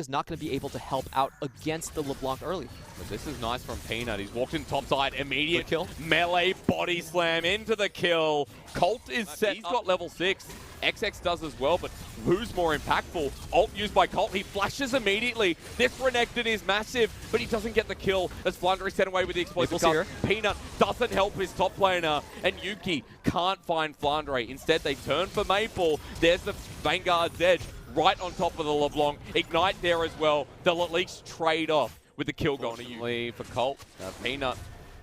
is not going to be able to help out against the LeBlanc early. But this is nice from Peanut. He's walked in topside, immediate kill. Melee body slam into the kill. Colt is set. He's got level 6. XX does as well, but who's more impactful? Ult used by Colt. He flashes immediately. This Renekton is massive, but he doesn't get the kill as Flandre is sent away with the explosive gun. Peanut doesn't help his top laner, and Yuki can't find Flandre. Instead, they turn for Maple. There's the Vanguard's edge right on top of the LeBlanc. Ignite there as well. They'll at least trade off with the kill going to Yuki. For Colt, Peanut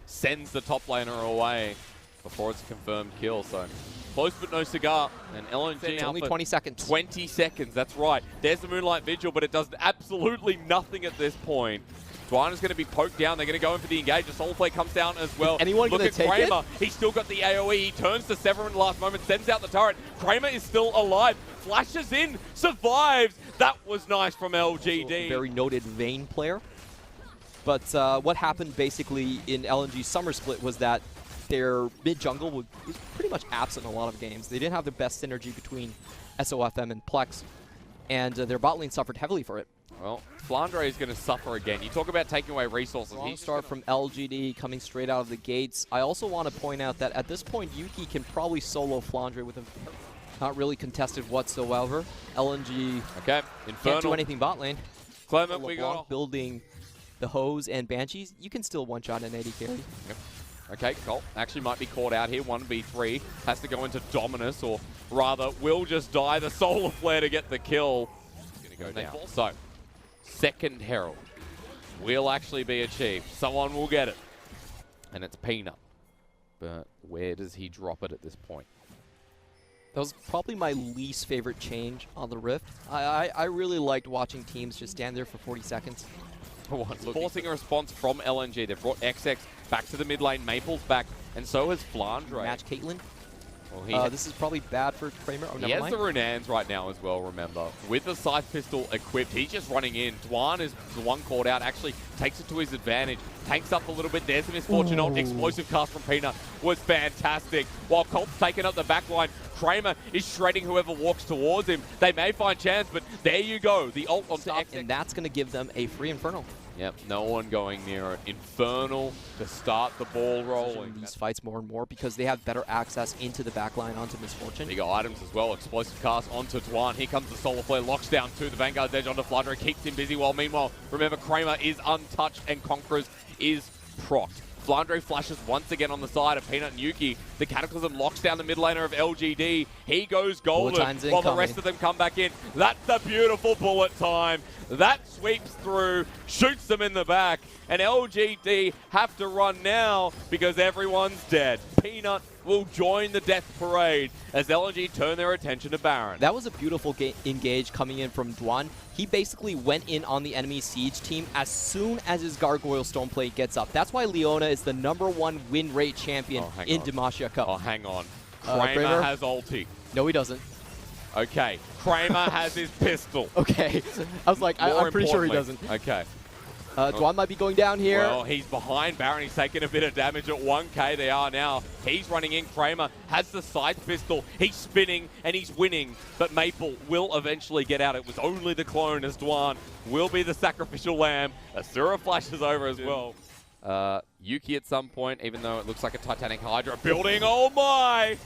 sends the top laner away before it's a confirmed kill, so close but no cigar, and LNG it's only 20 seconds. 20 seconds, that's right. There's the Moonlight Vigil, but it does absolutely nothing at this point. Dwan is going to be poked down. They're going to go in for the engage. The Soul Play comes down as well. Is anyone Look going at to take Kramer. it? He's still got the AoE. He turns to Severin last moment, sends out the turret. Kramer is still alive. Flashes in, survives. That was nice from LGD. Also a very noted Vayne player. But what happened basically in LNG's summer split was that their mid-jungle was pretty much absent in a lot of games. They didn't have the best synergy between SOFM and Plex, and their bot lane suffered heavily for it. Well, Flandre is going to suffer again. You talk about taking away resources. Strong start from LGD coming straight out of the gates. I also want to point out that at this point, Yuki can probably solo Flandre with a not really contested whatsoever. LNG can't do anything bot lane. Clement, we got building the hose and Banshees. You can still one-shot an AD carry. Yep. Okay, Colt actually might be caught out here. 1v3 has to go into Dominus, or rather, will just die. The Solar Flare to get the kill. He's going to go down. So, second Herald will actually be achieved. Someone will get it, and it's Peanut. But where does he drop it at this point? That was probably my least favorite change on the Rift. I really liked watching teams just stand there for 40 seconds. Forcing a response from LNG. They've brought XX back to the mid lane. Maple's back, and so has Flandre. Match Caitlyn. Well, this is probably bad for Kramer. Oh, he has the Runans right now as well, remember. With the Scythe Pistol equipped, he's just running in. Dwan is the one caught out, actually takes it to his advantage. Tanks up a little bit. There's the Misfortune ult. Explosive cast from Peanut was fantastic. While Colt's taking up the back line, Kramer is shredding whoever walks towards him. They may find chance, but there you go. The ult onto XX. And that's going to give them a free Infernal. Yep, no one going near it. Infernal to start the ball rolling. These fights more and more because they have better access into the backline onto Misfortune. They got items as well. Explosive cast onto Dwan. Here comes the Solar Flare. Locks down to the Vanguard's edge onto Flandre. Keeps him busy while meanwhile, remember, Kramer is untouched and Conquerors is procced. Flandre flashes once again on the side of Peanut and Yuki. The Cataclysm locks down the mid laner of LGD. He goes golden while the rest of them come back in. That's the beautiful bullet time. That sweeps through, shoots them in the back, and LGD have to run now because everyone's dead. Peanut will join the death parade as LNG turn their attention to Baron. That was a beautiful engage coming in from Dwan. He basically went in on the enemy siege team as soon as his Gargoyle Stoneplate gets up. That's why Leona is the #1 win rate champion in Demacia Cup. Oh, hang on. Kramer has ulti. No, he doesn't. Okay, Kramer has his pistol. Okay, I was like, I'm pretty sure he doesn't. Okay. Dwan might be going down here. Well, he's behind Baron. He's taking a bit of damage at 1k. They are now. He's running in. Kramer has the Scythe Pistol. He's spinning, and he's winning. But Maple will eventually get out. It was only the clone as Dwan will be the sacrificial lamb. Asura flashes over as well. Yuki at some point, even though it looks like a Titanic Hydra building. Oh, my!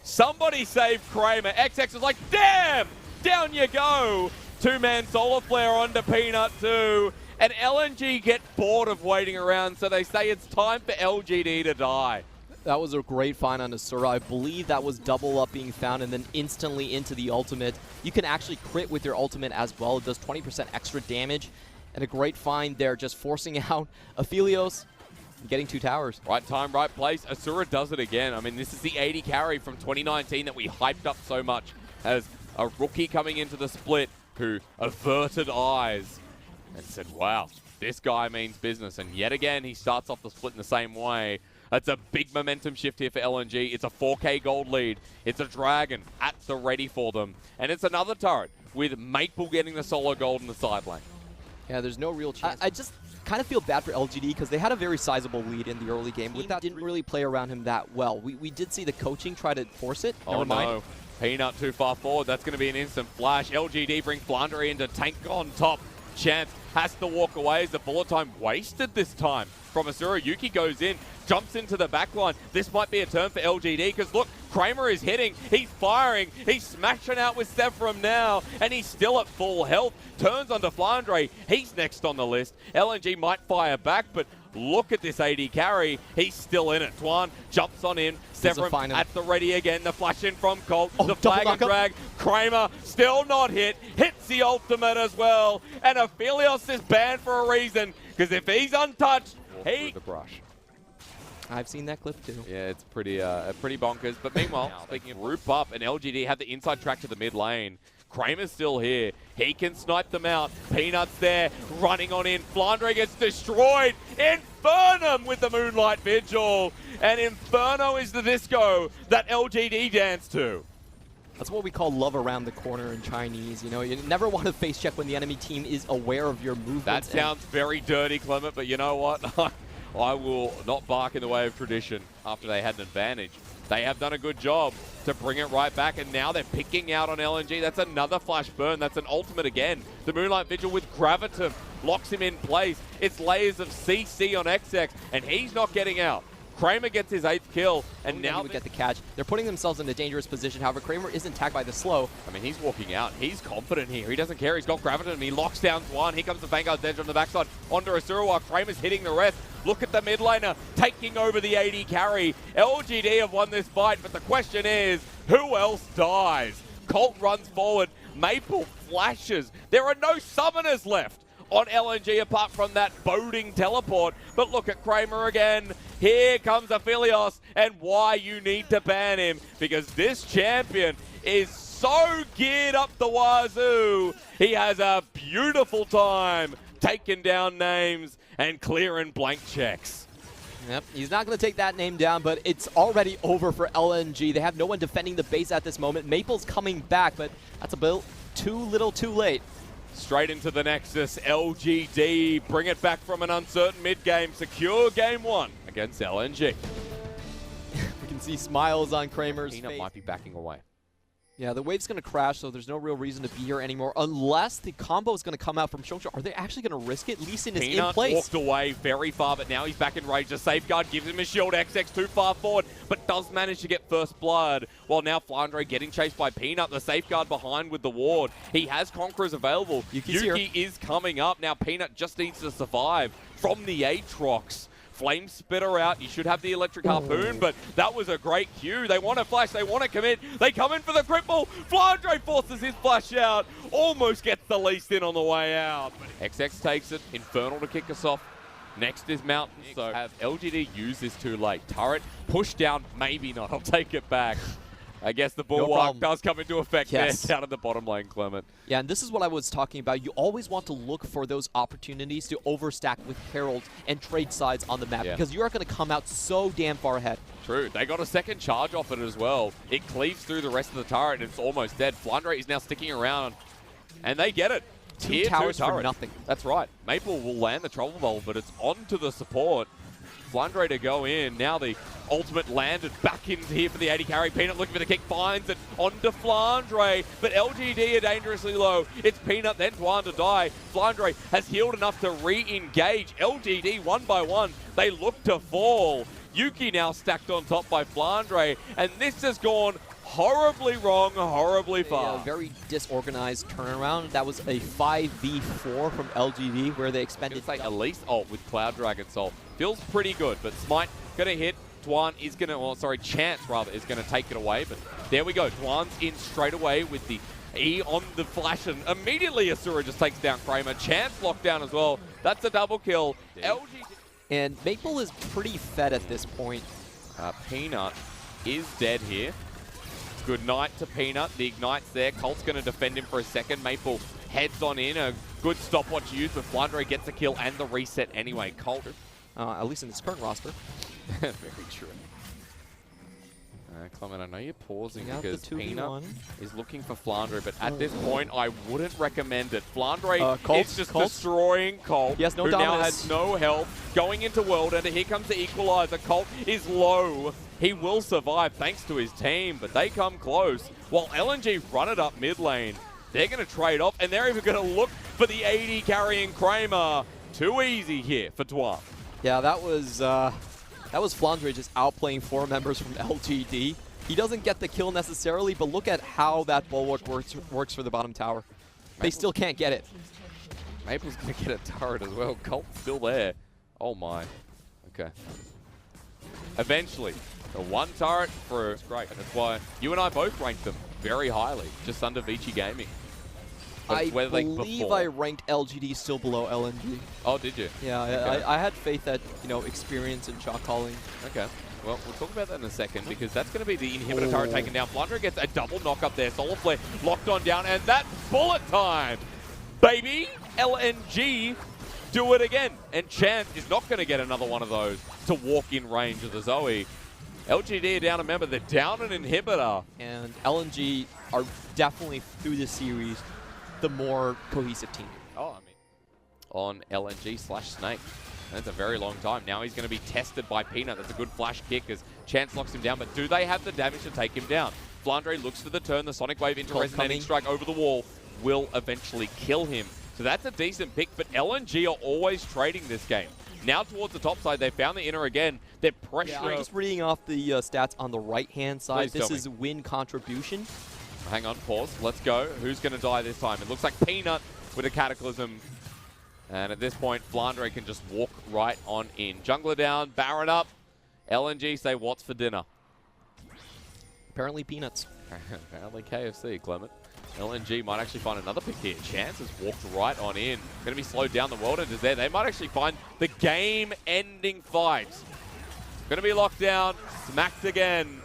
Somebody save Kramer. XX was like, damn! Down you go! Two-man Solar Flare onto Peanut too. And LNG get bored of waiting around, so they say it's time for LGD to die. That was a great find on Asura. I believe that was double up being found and then instantly into the ultimate. You can actually crit with your ultimate as well. It does 20% extra damage. And a great find there, just forcing out Aphelios. Getting 2 towers. Right time, right place. Asura does it again. I mean, this is the 80 carry from 2019 that we hyped up so much as a rookie coming into the split who averted eyes and said, wow, this guy means business. And yet again, he starts off the split in the same way. That's a big momentum shift here for LNG. It's a 4k gold lead. It's a dragon at the ready for them. And it's another turret with Maple getting the solo gold in the side lane. Yeah, there's no real chance. I just kind of feel bad for LGD because they had a very sizable lead in the early game. With that, didn't really play around him that well. We did see the coaching try to force it. Oh, no. Peanut too far forward. That's going to be an instant flash. LGD bring Flandre into tank on top. Chance has to walk away as the bullet time wasted this time from Asura. Yuki goes in, jumps into the back line. This might be a turn for LGD because look, Kramer is hitting, he's firing, he's smashing out with Severum now, and he's still at full health. Turns onto Flandre, he's next on the list. LNG might fire back, but look at this AD carry, he's still in it. Tuan jumps on in, Severum at the ready again, the flash in from Colt, the flag and drag, Kramer still not hit, hits the ultimate as well, and Aphelios is banned for a reason, because if he's untouched, he... the brush. I've seen that clip too. Yeah, it's pretty bonkers. But meanwhile, speaking of group up, and LGD have the inside track to the mid lane. Kramer's still here. He can snipe them out. Peanut's there, running on in. Flandre gets destroyed. Infernum with the Moonlight Vigil. And Inferno is the disco that LGD dance to. That's what we call love around the corner in Chinese. You know, you never want to face check when the enemy team is aware of your movements. That sounds very dirty, Clement, but you know what? I will not bark in the way of tradition after they had an advantage. They have done a good job to bring it right back, and now they're picking out on LNG. That's another flash burn. That's an ultimate again. The Moonlight Vigil with Gravitum locks him in place. It's layers of CC on XX, and he's not getting out. Kramer gets his 8th kill, and now they get the catch. They're putting themselves in a dangerous position. However, Kramer isn't tagged by the slow. I mean, he's walking out. He's confident here. He doesn't care. He's got Graviton. He locks down one. Here comes the Vanguard's Edge on the backside onto Asura while Kramer's hitting the rest. Look at the mid laner taking over the AD carry. LGD have won this fight, but the question is, who else dies? Colt runs forward. Maple flashes. There are no summoners left on LNG apart from that boding teleport. But look at Kramer again. Here comes Aphelios, and why you need to ban him, because this champion is so geared up the wazoo. He has a beautiful time taking down names and clearing blank checks. Yep, he's not going to take that name down, but it's already over for LNG. They have no one defending the base at this moment. Maple's coming back, but that's a bit too little too late. Straight into the Nexus, LGD bring it back from an uncertain mid-game, secure game 1 against LNG. We can see smiles on Kramer's Peanut face. might be backing away. Yeah, the wave's going to crash, so there's no real reason to be here anymore, unless the combo is going to come out from Shoshu. Are they actually going to risk it? Lee Sin is in place. Peanut walked away very far, but now he's back in rage. The safeguard gives him a shield. XX too far forward, but does manage to get first blood. While now Flandre getting chased by Peanut. The safeguard behind with the ward. He has Conquerors available. Yuki is coming up. Now Peanut just needs to survive from the Aatrox. Flame Spitter out. You should have the Electric Harpoon, but that was a great cue. They want to flash. They want to commit. They come in for the cripple. Flandre forces his flash out. Almost gets the least in on the way out. But XX takes it. Infernal to kick us off. Next is Mountain. So have LGD use this too late. Turret, push down. Maybe not. I'll take it back. I guess the bulwark does come into effect there down in the bottom lane, Clement. Yeah, and this is what I was talking about. You always want to look for those opportunities to overstack with Herald and trade sides on the map because you are going to come out so damn far ahead. True. They got a second charge off it as well. It cleaves through the rest of the turret and it's almost dead. Flandre is now sticking around and they get it. Two towers for nothing. That's right. Maple will land the Trouble Bowl, but it's onto the support. Flandre to go in. Now the ultimate landed back into here for the AD carry. Peanut looking for the kick, finds it onto Flandre, but LGD are dangerously low. It's Peanut, then Tuan to die. Flandre has healed enough to re-engage. LGD one by one. They look to fall. Yuki now stacked on top by Flandre, and this has gone horribly wrong, horribly far. A very disorganized turnaround. That was a 5v4 from LGD where they expended... It's like Elise ult with Cloud Dragon Soul. Feels pretty good, but Smite gonna hit. Tuan is gonna, well, sorry, Chance rather, is gonna take it away, but there we go. Tuan's in straight away with the E on the flash, and immediately Asura just takes down Kramer. Chance locked down as well. That's a double kill. LGD. And Maple is pretty fed at this point. Peanut is dead here. Good night to Peanut. The Ignite's there. Colt's going to defend him for a second. Maple heads on in. A good stopwatch used, but Flandre gets the kill and the reset anyway. Colt. At least in this current roster. Very true. Clement, I know you're pausing because Peanut is looking for Flandre, but at this point, I wouldn't recommend it. Flandre is just destroying Colt, yes, who now has no health. Going into World Ender, here comes the Equalizer. Colt is low. He will survive thanks to his team, but they come close. While LNG run it up mid lane, They're going to trade off, and they're even going to look for the 80 carrying Kramer. Too easy here for Dwan. Yeah, that was Flandre just outplaying 4 members from LGD. He doesn't get the kill necessarily, but look at how that bulwark works for the bottom tower. They still can't get it. Maple's going to get a turret as well. Colt's still there. Oh my. Okay. Eventually, the 1 turret for it's great. And that's why you and I both ranked them very highly, just under Vici Gaming. I believe I ranked LGD still below LNG. Oh, did you? Yeah, okay. I had faith that, you know, experience and shot calling. Okay. Well, we'll talk about that in a second, because that's going to be the inhibitor turret taken down. Flandre gets a double knock up there. Solar Flare locked on down, and that's bullet time, baby! LNG do it again. And Chance is not going to get another one of those to walk in range of the Zoe. LGD are down a member. They're down an inhibitor. And LNG are definitely, through this series, the more cohesive team. Oh, I mean, on LNG/Snake. That's a very long time. Now he's going to be tested by Peanut. That's a good flash kick as Chance locks him down. But do they have the damage to take him down? Flandre looks for the turn. The Sonic Wave into Resonating Strike over the wall will eventually kill him. So that's a decent pick, but LNG are always trading this game. Now towards the top side, they found the inner again. They're pressuring. Yeah, I'm just reading off the stats on the right-hand side. Please this is win contribution. Hang on, pause. Let's go. Who's going to die this time? It looks like Peanut with a Cataclysm. And at this point, Flandre can just walk right on in. Jungler down, Baron up. LNG say, what's for dinner? Apparently peanuts. Apparently KFC, Clement. LNG might actually find another pick here. Chance has walked right on in. Going to be slowed down. The World Enders there. They might actually find the game-ending fight. Going to be locked down. Smacked again.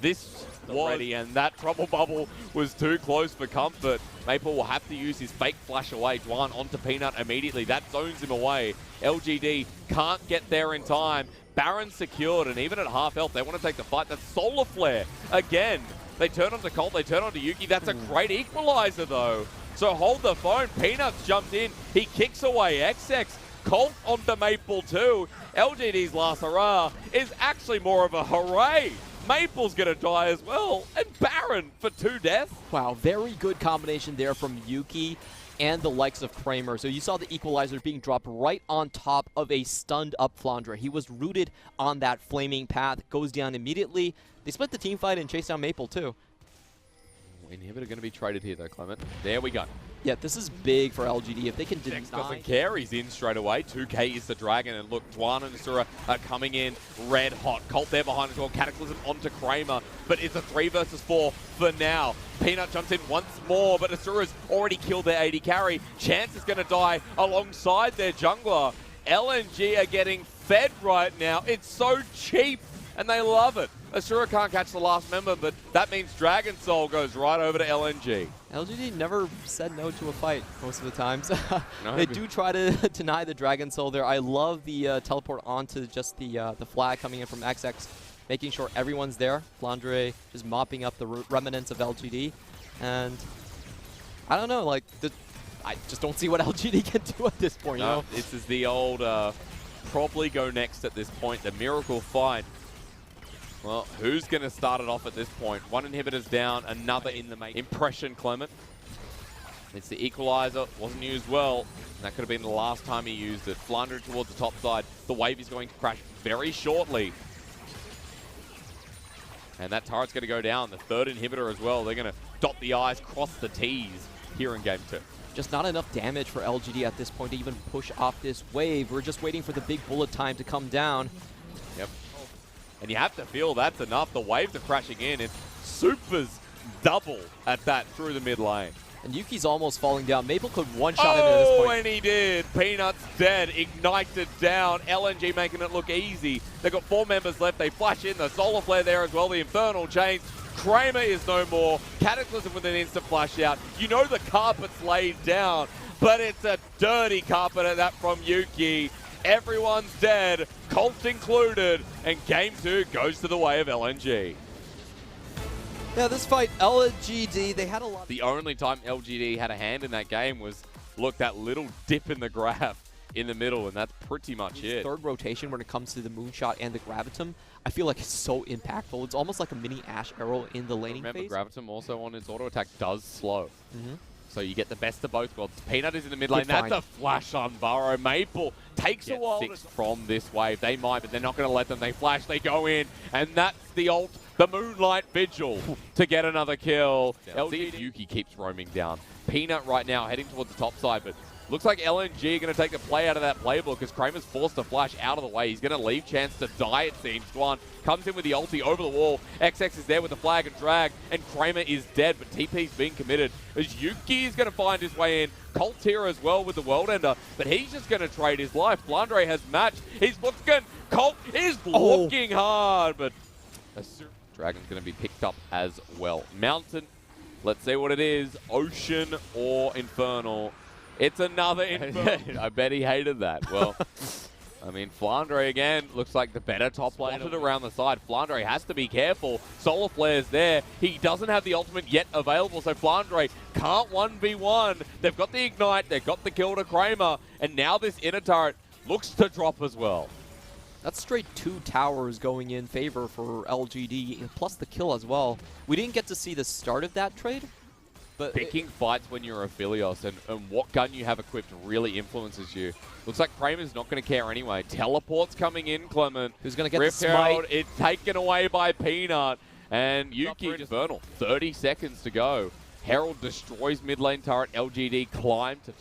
This already, and that trouble bubble was too close for comfort. Maple will have to use his fake flash away. Dwan onto Peanut immediately. That zones him away. LGD can't get there in time. Baron secured, and even at half health, they want to take the fight. That's Solar Flare again. They turn onto Colt, they turn onto Yuki. That's a great equalizer, though. So hold the phone. Peanuts jumped in. He kicks away XX. Colt onto Maple, too. LGD's last hurrah is actually more of a hooray. Maple's going to die as well. And Baron for 2 deaths. Wow, very good combination there from Yuki and the likes of Kramer. So you saw the equalizer being dropped right on top of a stunned up Flandre. He was rooted on that flaming path, goes down immediately. They split the team fight and chased down Maple too. Inhibitor going to be traded here though, Clement. There we go. Yeah, this is big for LGD. If they can deny... doesn't care. He's in straight away. 2K is the Dragon. And look, Dwan and Asura are coming in red hot. Colt there behind as well. Cataclysm onto Kramer. But it's a 3 versus 4 for now. Peanut jumps in once more, but Asura's already killed their 80 carry. Chance is going to die alongside their jungler. LNG are getting fed right now. It's so cheap, and they love it. Asura can't catch the last member, but that means Dragon Soul goes right over to LNG. LGD never said no to a fight most of the times. No, they do try to deny the Dragon Soul there. I love the teleport onto just the flag coming in from XX, making sure everyone's there. Flandre just mopping up the remnants of LGD. And I don't know, like, I just don't see what LGD can do at this point. No, you know? This is the old probably go next at this point, the miracle fight. Well, who's going to start it off at this point? 1 inhibitor's down, another in the main. Impression, Clement. It's the equalizer. Wasn't used well. And that could have been the last time he used it. Flandre towards the top side. The wave is going to crash very shortly. And that turret's going to go down. The 3rd inhibitor as well. They're going to dot the I's, cross the T's here in Game 2. Just not enough damage for LGD at this point to even push off this wave. We're just waiting for the big bullet time to come down. Yep. And you have to feel that's enough. The waves are crashing in, and Super's double at that through the mid lane. And Yuki's almost falling down. Maple could one-shot him at this point. Oh, and he did. Peanut's dead. Ignited down. LNG making it look easy. They've got 4 members left. They flash in. The Solar Flare there as well. The Infernal Chains. Kramer is no more. Cataclysm with an instant flash out. You know the carpet's laid down, but it's a dirty carpet at that from Yuki. Everyone's dead, Colt included, and Game 2 goes to the way of LNG. Yeah, this fight, LGD, they had a lot. The only time LGD had a hand in that game was, look, that little dip in the graph in the middle, and that's pretty much it. 3rd rotation when it comes to the Moonshot and the Gravitum, I feel like it's so impactful. It's almost like a mini Ash Arrow in the laning phase. Remember, Gravitum also on its auto attack does slow. So you get the best of both worlds. Peanut is in the mid lane. Good That's find. a flash on Burrow. Maple takes a while from this wave. They might, but they're not going to let them. They flash, they go in, and that's the ult, the Moonlight Vigil, to get another kill. LGD. Yuki keeps roaming down. Peanut right now heading towards the top side, but looks like LNG are going to take the play out of that playbook as Kramer's forced to flash out of the way. He's going to leave chance to die, it seems. Dwan comes in with the ulti over the wall. XX is there with the flag and drag, and Kramer is dead, but TP's being committed as Yuki is going to find his way in. Colt's here as well with the World Ender, but he's just going to trade his life. Flandre has matched. He's looking. Colt is looking hard, but Dragon's going to be picked up as well. Mountain, let's see what it is. Ocean or Infernal. It's another Infernal. I bet he hated that. Well, I mean, Flandre again looks like the better top laner around the side. Flandre has to be careful. Solar Flare's there. He doesn't have the ultimate yet available, so Flandre can't 1v1. They've got the Ignite, they've got the kill to Kramer, and now this inner turret looks to drop as well. That's straight 2 towers going in favor for LGD, plus the kill as well. We didn't get to see the start of that trade. But picking fights when you're a Philios and what gun you have equipped really influences you. Looks like Kramer's not going to care anyway. Teleport's coming in, Clement. Who's going to get Rip the smite? It's taken away by Peanut. And Yuki just Infernal. 30 seconds to go. Herald destroys mid lane turret. LGD climb to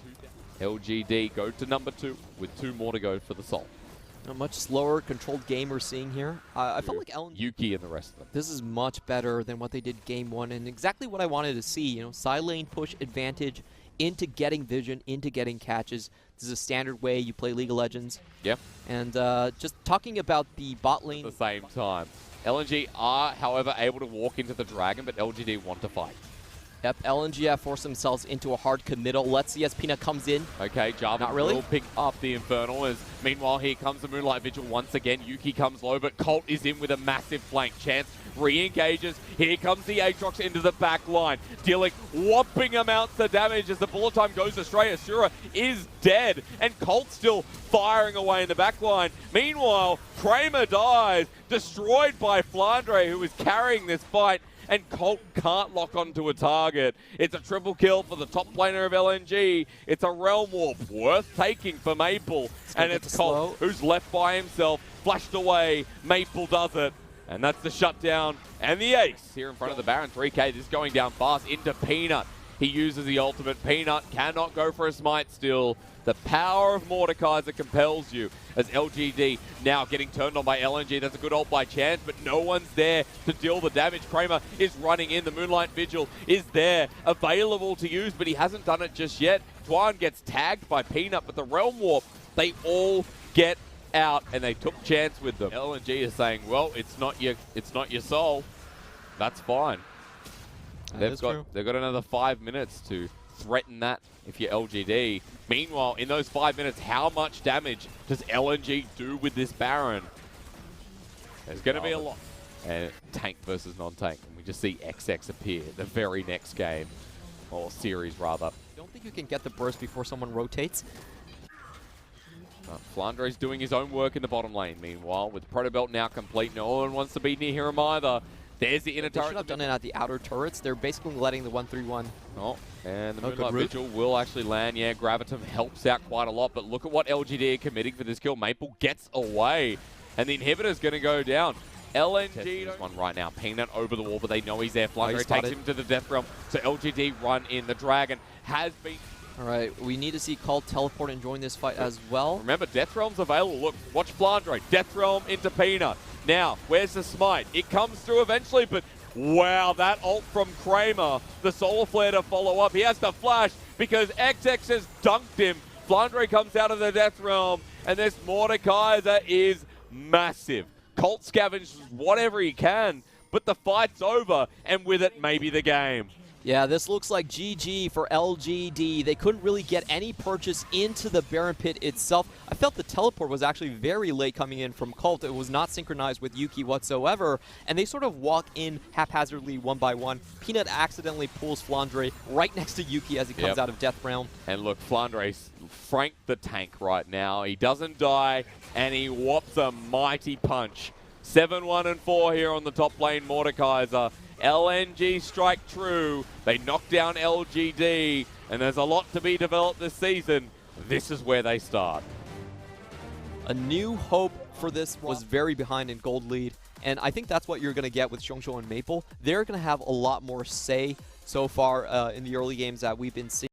2. LGD go to number 2 with 2 more to go for the Soul. A much slower, controlled game we're seeing here. I felt like LNG, Yuki and the rest of them. This is much better than what they did game 1, and exactly what I wanted to see. You know, side lane push advantage into getting vision, into getting catches. This is a standard way you play League of Legends. Yep. And just talking about the bot lane. At the same time, LNG are, however, able to walk into the Dragon, but LGD want to fight. Yep, LNG have forced themselves into a hard committal. Let's see as Peanut comes in. Okay, Java Not really. will pick up the Infernal. As meanwhile, here comes the Moonlight Vigil once again. Yuki comes low, but Colt is in with a massive flank. Chance re-engages. Here comes the Aatrox into the back line, dealing whopping amounts of damage as the bullet time goes astray. Asura is dead, and Colt still firing away in the back line. Meanwhile, Kramer dies, destroyed by Flandre, who is carrying this fight. And Colt can't lock onto a target. It's a triple kill for the top laner of LNG. It's a Realm Warp, worth taking for Maple. And it's Colt, who's left by himself, flashed away. Maple does it. And that's the shutdown and the ace here in front of the Baron. 3K, this is going down fast into Peanut. He uses the ultimate. Peanut cannot go for a smite still. The power of Mordekaiser compels you as LGD now getting turned on by LNG. That's a good ult by Chance, but no one's there to deal the damage. Kramer is running in. The Moonlight Vigil is there, available to use, but he hasn't done it just yet. Dwan gets tagged by Peanut, but the Realm Warp, they all get out, and they took Chance with them. LNG is saying, well, it's not your soul. That's fine. They've got another 5 minutes to threaten that if you're LGD. Meanwhile, in those 5 minutes, how much damage does LNG do with this Baron? There's going to be a lot. And tank versus non-tank. And we just see XX appear the very next game. Or series, rather. I don't think you can get the burst before someone rotates. Flandre's doing his own work in the bottom lane. Meanwhile, with Proto Belt now complete, no one wants to be near him either. There's the inner turret. They should have done it at the outer turrets. They're basically letting the 1-3-1. Oh, and the Moonlight Vigil will actually land. Yeah, Gravitum helps out quite a lot, but look at what LGD are committing for this kill. Maple gets away, and the inhibitor's going to go down. LNG this one right now. Peanut over the wall, but they know he's there. Flandre takes him to the Death Realm, so LGD run in. The Dragon has been... All right, we need to see Colt teleport and join this fight as well. Remember, Death Realm's available. Look, watch Flandre. Death Realm into Peanut. Now, where's the smite? It comes through eventually, but wow, that ult from Kramer. The Solar Flare to follow up. He has to flash because XX has dunked him. Flandre comes out of the Death Realm, and this Mordekaiser is massive. Colt scavenges whatever he can, but the fight's over, and with it, maybe the game. Yeah, this looks like GG for LGD. They couldn't really get any purchase into the Baron Pit itself. I felt the teleport was actually very late coming in from Colt. It was not synchronized with Yuki whatsoever, and they sort of walk in haphazardly one by one. Peanut accidentally pulls Flandre right next to Yuki as he comes out of Death Realm. And look, Flandre's franked the tank right now. He doesn't die, and he whops a mighty punch. 7-1-4 here on the top lane, Mordekaiser. LNG strike true. They knock down LGD. and there's a lot to be developed this season. This is where they start. A new hope for this was very behind in gold lead, and I think that's what you're going to get with Xiongqiu and Maple. They're going to have a lot more say so far in the early games that we've been seeing.